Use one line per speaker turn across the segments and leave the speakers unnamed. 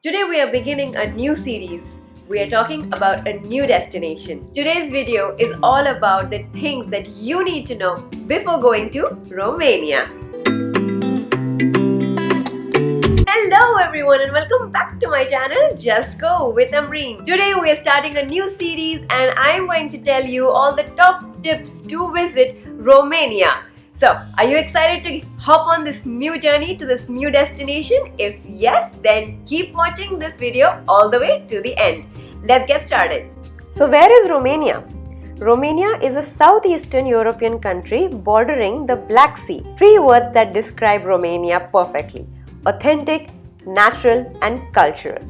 Today we are beginning a new series. We are talking about a new destination. Today's video is all about the things that you need to know before going to Romania. Hello everyone and welcome back to my channel Just Go with Amreen. Today we are starting a new series and I am going to tell you all the top tips to visit Romania. So, are you excited to hop on this new journey to this new destination? If yes, then keep watching this video all the way to the end. Let's get started. So, where is Romania? Romania is a southeastern European country bordering the Black Sea. Three words that describe Romania perfectly: authentic, natural, and cultural.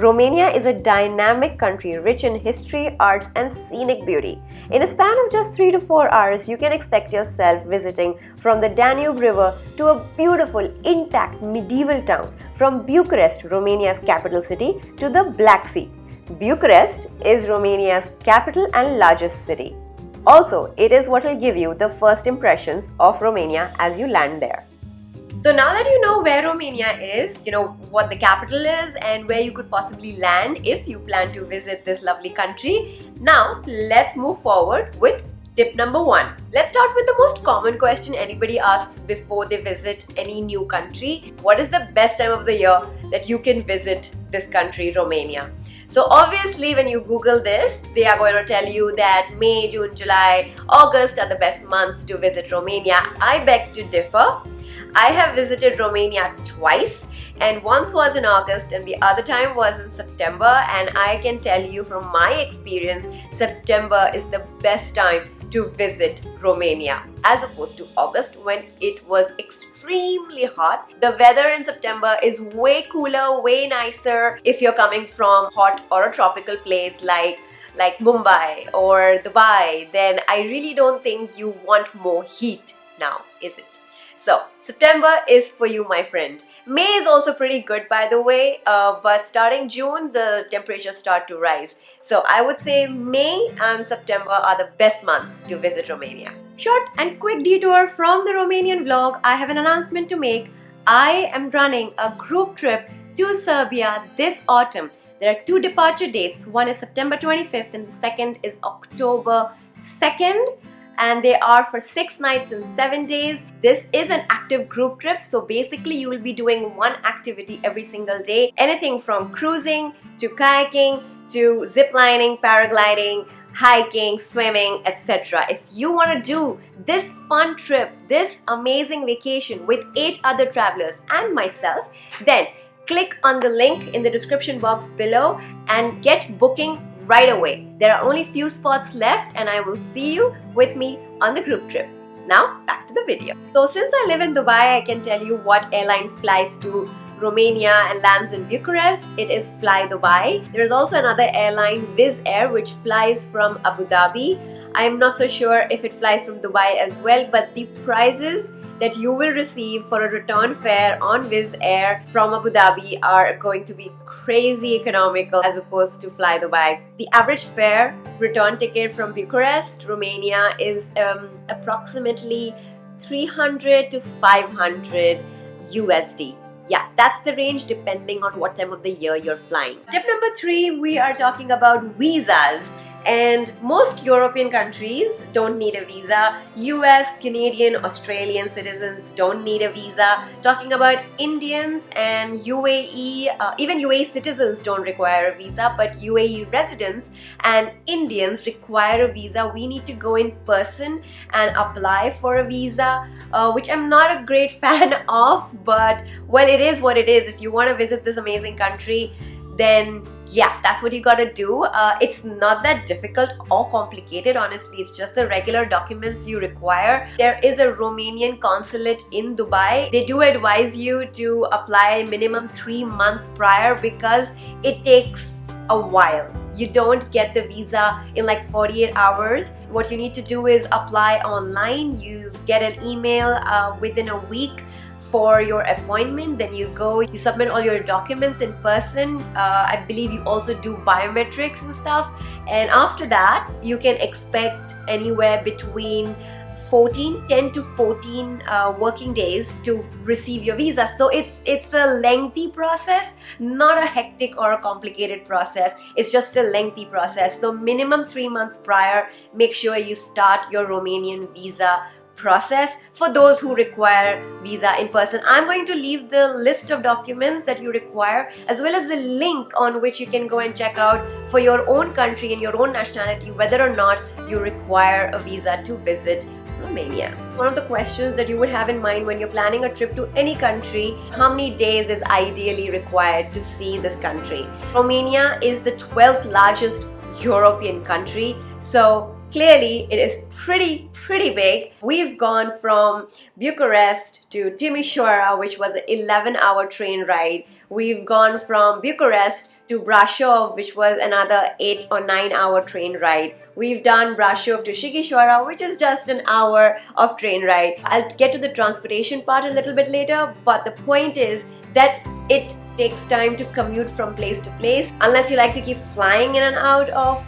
Romania is a dynamic country rich in history, arts, and scenic beauty. In a span of just 3 to 4 hours, you can expect yourself visiting from the Danube River to a beautiful, intact medieval town, from Bucharest, Romania's capital city, to the Black Sea. Bucharest is Romania's capital and largest city. Also, it is what will give you the first impressions of Romania as you land there. So now that you know where Romania is, you know what the capital is and where you could possibly land if you plan to visit this lovely country, now let's move forward with tip number 1. Let's start with the most common question anybody asks before they visit any new country. What is the best time of the year that you can visit this country, Romania? So obviously when you Google this, they are going to tell you that May, June, July, August are the best months to visit Romania. I beg to differ. I have visited Romania twice, and once was in August and the other time was in September, and I can tell you from my experience, September is the best time to visit Romania as opposed to August when it was extremely hot. The weather in September is way cooler, way nicer if you're coming from hot or a tropical place like Mumbai or Dubai. Then I really don't think you want more heat now, is it? So, September is for you, my friend. May is also pretty good, by the way, but starting June, the temperatures start to rise. So, I would say May and September are the best months to visit Romania. Short and quick detour from the Romanian vlog, I have an announcement to make. I am running a group trip to Serbia this autumn. There are 2 departure dates. One is September 25th and the second is October 2nd. And they are for 6 nights and 7 days. This is an active group trip, so basically you will be doing one activity every single day. Anything from cruising to kayaking to ziplining, paragliding, hiking, swimming, etc. If you want to do this fun trip, this amazing vacation with 8 other travelers and myself, then click on the link in the description box below and get booking right away. There are only few spots left and I will see you with me on the group trip. Now back to the video. So since I live in Dubai, I can tell you what airline flies to Romania and lands in Bucharest. It is Fly Dubai. There is also another airline, Wizz Air, which flies from Abu Dhabi. I am not so sure if it flies from Dubai as well, but the prices that you will receive for a return fare on Wizz Air from Abu Dhabi are going to be crazy economical as opposed to Fly Dubai. The average fare return ticket from Bucharest, Romania is approximately 300 to 500 USD. Yeah, that's the range depending on what time of the year you're flying. Tip number 3, we are talking about visas. And most European countries don't need a visa. US, Canadian, Australian citizens don't need a visa. Talking about Indians and UAE, even UAE citizens don't require a visa, but UAE residents and Indians require a visa. We need to go in person and apply for a visa, which I'm not a great fan of, but well, it is what it is. If you want to visit this amazing country, then yeah, that's what you gotta do. It's not that difficult or complicated, honestly. It's just the regular documents you require. There is a Romanian consulate in Dubai. They do advise you to apply minimum 3 months prior because it takes a while. You don't get the visa in like 48 hours. What you need to do is apply online. You get an email within a week for your appointment. Then you go, you submit all your documents in person. I believe you also do biometrics and stuff. And after that, you can expect anywhere between 10 to 14 working days to receive your visa. So it's a lengthy process, not a hectic or a complicated process. It's just a lengthy process. So minimum 3 months prior, make sure you start your Romanian visa process. For those who require visa in person, I'm going to leave the list of documents that you require as well as the link on which you can go and check out for your own country and your own nationality whether or not you require a visa to visit Romania. One of the questions that you would have in mind when you're planning a trip to any country: how many days is ideally required to see this country? Romania is the 12th largest European country, so clearly it is pretty big. We've gone from Bucharest to Timișoara, which was an 11-hour train ride. We've gone from Bucharest to Brașov, which was another 8 or 9-hour train ride. We've done Brașov to Sighișoara, which is just an hour of train ride. I'll get to the transportation part a little bit later, but the point is that it takes time to commute from place to place. Unless you like to keep flying in and out of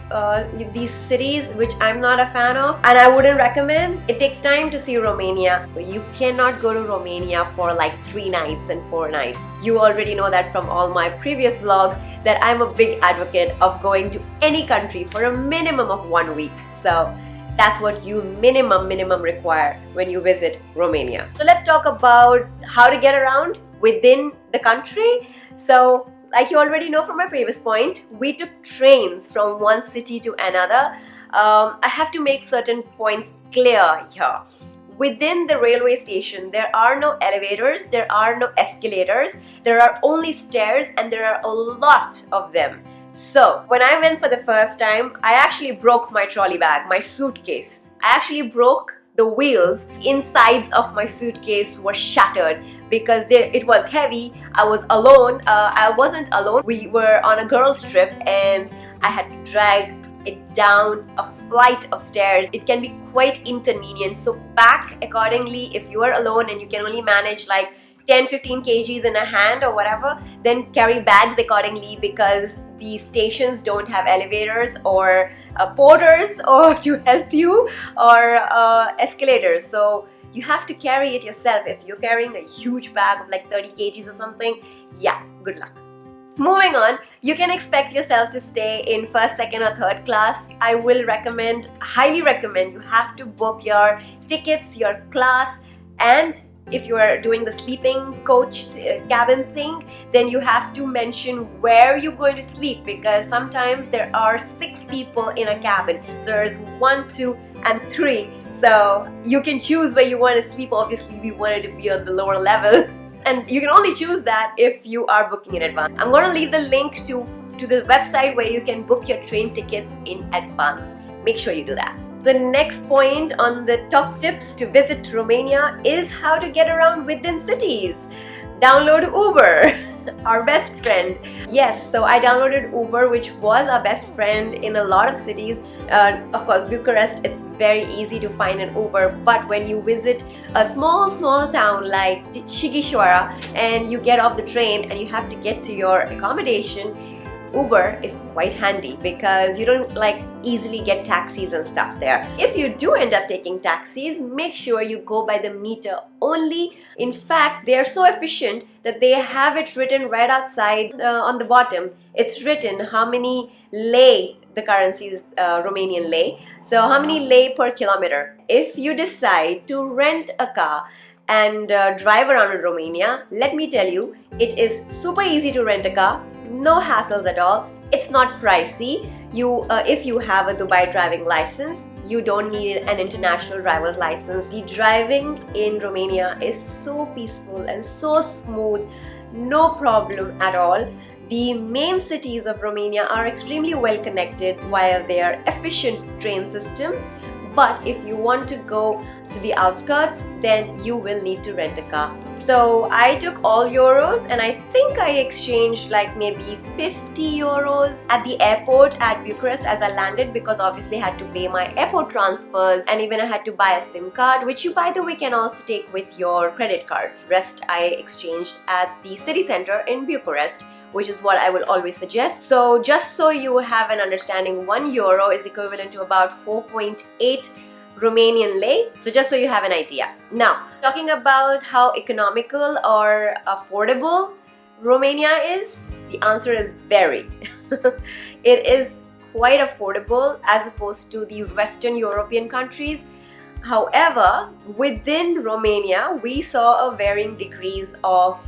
these cities, which I'm not a fan of and I wouldn't recommend. It takes time to see Romania, so you cannot go to Romania for like 3 nights and 4 nights. You already know that from all my previous vlogs that I'm a big advocate of going to any country for a minimum of 1 week. So that's what you minimum require when you visit Romania. So let's talk about how to get around within the country. So like you already know from my previous point, we took trains from one city to another. I have to make certain points clear here. Within the railway station, there are no elevators, there are no escalators, there are only stairs, and there are a lot of them. So when I went for the first time, I actually broke my trolley bag, my suitcase. I actually broke the wheels. Insides of my suitcase were shattered because it was heavy. I was alone. I wasn't alone. We were on a girls' trip and I had to drag it down a flight of stairs. It can be quite inconvenient. So pack accordingly. If you are alone and you can only manage like 10-15 kgs in a hand or whatever, then carry bags accordingly, because the stations don't have elevators or porters or to help you, or escalators. So you have to carry it yourself. If you're carrying a huge bag of like 30 kgs or something, yeah, good luck. Moving on, you can expect yourself to stay in first, second or third class. I will recommend, highly recommend, you have to book your tickets, your class, and if you are doing the sleeping coach cabin thing, then you have to mention where you're going to sleep, because sometimes there are 6 people in a cabin. So there's 1, 2 and 3. So you can choose where you want to sleep. Obviously we wanted to be on the lower level and you can only choose that if you are booking in advance. I'm going to leave the link to the website where you can book your train tickets in advance. Make sure you do that. The next point on the top tips to visit Romania is how to get around within cities. Download Uber, our best friend. Yes, so I downloaded Uber, which was our best friend in a lot of cities. Of course, Bucharest, it's very easy to find an Uber, but when you visit a small town like Sighișoara and you get off the train and you have to get to your accommodation, Uber is quite handy because you don't like easily get taxis and stuff there. If you do end up taking taxis, make sure you go by the meter only. In fact, they are so efficient that they have it written right outside on the bottom. It's written how many lei, the currency is Romanian lei, so how many lei per kilometer. If you decide to rent a car and drive around in Romania, let me tell you, it is super easy to rent a car. No hassles at all. It's not pricey. If you have a Dubai driving license, you don't need an international driver's license. The driving in Romania is so peaceful and so smooth, no problem at all. The main cities of Romania are extremely well connected via their efficient train systems. But if you want to go to the outskirts, then you will need to rent a car. So I took all euros and I think I exchanged like maybe 50 euros at the airport at Bucharest as I landed, because obviously I had to pay my airport transfers and even I had to buy a SIM card, which you by the way can also take with your credit card. Rest I exchanged at the city center in Bucharest, which is what I will always suggest. So just so you have an understanding, €1 is equivalent to about 4.8 Romanian lei. So just so you have an idea. Now, talking about how economical or affordable Romania is, the answer is very. It is quite affordable as opposed to the Western European countries. However, within Romania, we saw a varying degrees of,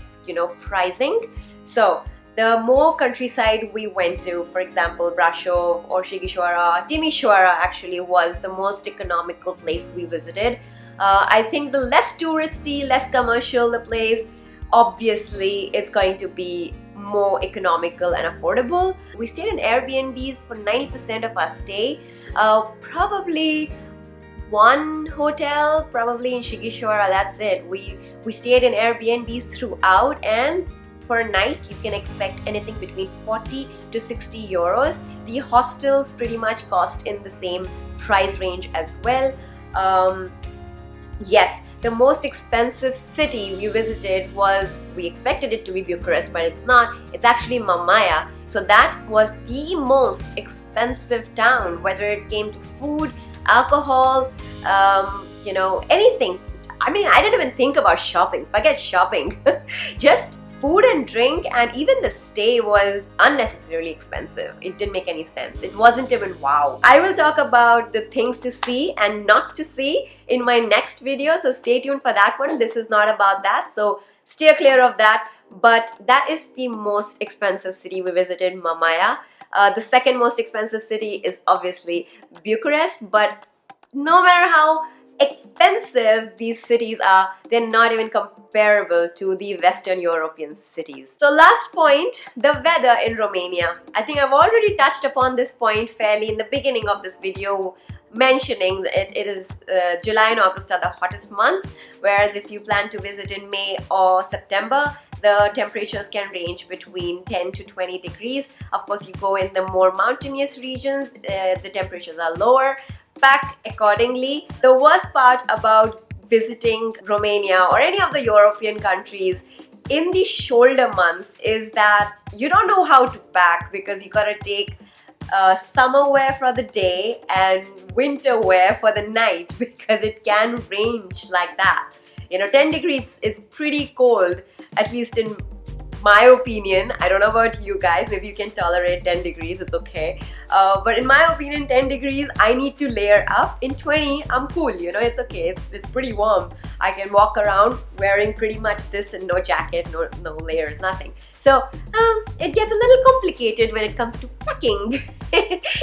pricing. So the more countryside we went to, for example, Brașov or Sighișoara, Timișoara actually was the most economical place we visited. I think the less touristy, less commercial the place, obviously it's going to be more economical and affordable. We stayed in Airbnbs for 90% of our stay. Probably one hotel, probably in Sighișoara, that's it. We stayed in Airbnbs throughout, and per night you can expect anything between 40 to 60 euros. The hostels pretty much cost in the same price range as well. Yes, the most expensive city we visited was, we expected it to be Bucharest, but it's not. It's actually Mamaia. So that was the most expensive town, whether it came to food, alcohol, anything. I mean, I didn't even think about shopping. Forget shopping. Just food and drink, and even the stay was unnecessarily expensive. It didn't make any sense. It wasn't even wow. I will talk about the things to see and not to see in my next video, so stay tuned for that one. This is not about that, so steer clear of that. But that is the most expensive city we visited, Mamaia. The second most expensive city is obviously Bucharest, but no matter how expensive these cities are, they're not even comparable to the Western European cities. So last point, the weather in Romania. I think I've already touched upon this point fairly in the beginning of this video, mentioning that it is July and August are the hottest months, whereas if you plan to visit in May or September, the temperatures can range between 10 to 20 degrees. Of course, you go in the more mountainous regions, the temperatures are lower. Pack accordingly. The worst part about visiting Romania or any of the European countries in the shoulder months is that you don't know how to pack, because you gotta take summer wear for the day and winter wear for the night, because it can range like that. 10 degrees is pretty cold, at least in my opinion. I don't know about you guys, maybe you can tolerate 10 degrees, it's okay. But in my opinion, 10 degrees, I need to layer up. In 20, I'm cool, it's okay, it's pretty warm. I can walk around wearing pretty much this and no jacket, no layers, nothing. So it gets a little complicated when it comes to packing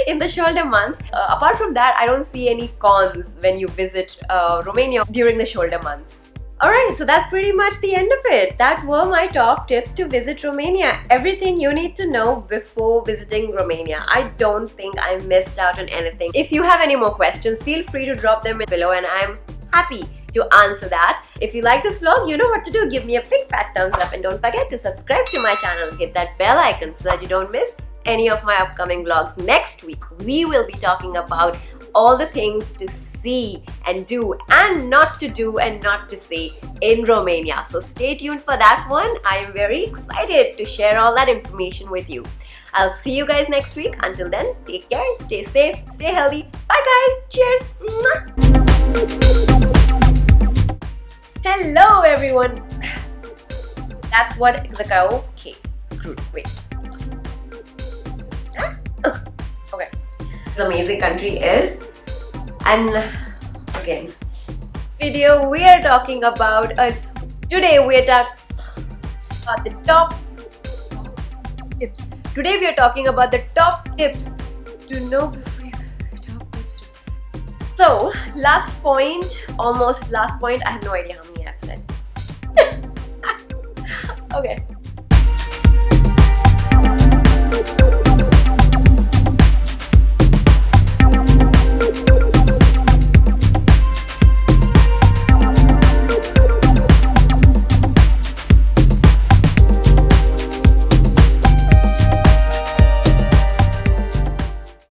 in the shoulder months. Apart from that, I don't see any cons when you visit Romania during the shoulder months. Alright, so that's pretty much the end of it. That were my top tips to visit Romania. Everything you need to know before visiting Romania. I don't think I missed out on anything. If you have any more questions, feel free to drop them below and I'm happy to answer that. If you like this vlog, you know what to do. Give me a big fat thumbs up and don't forget to subscribe to my channel. Hit that bell icon so that you don't miss any of my upcoming vlogs. Next week, we will be talking about all the things to see and do and not to do and not to say in Romania. So stay tuned for that one. I am very excited to share all that information with you. I'll see you guys next week. Until then, take care, stay safe, stay healthy. Bye guys. Cheers. Hello everyone. That's what the cow. Okay, screwed. Wait. Okay. This amazing country is, and again, video we are talking about. Today we are talking about the top tips. Today we are talking about the top tips to know before you top tips. So last point, almost last point. I have no idea how many I've said. Okay.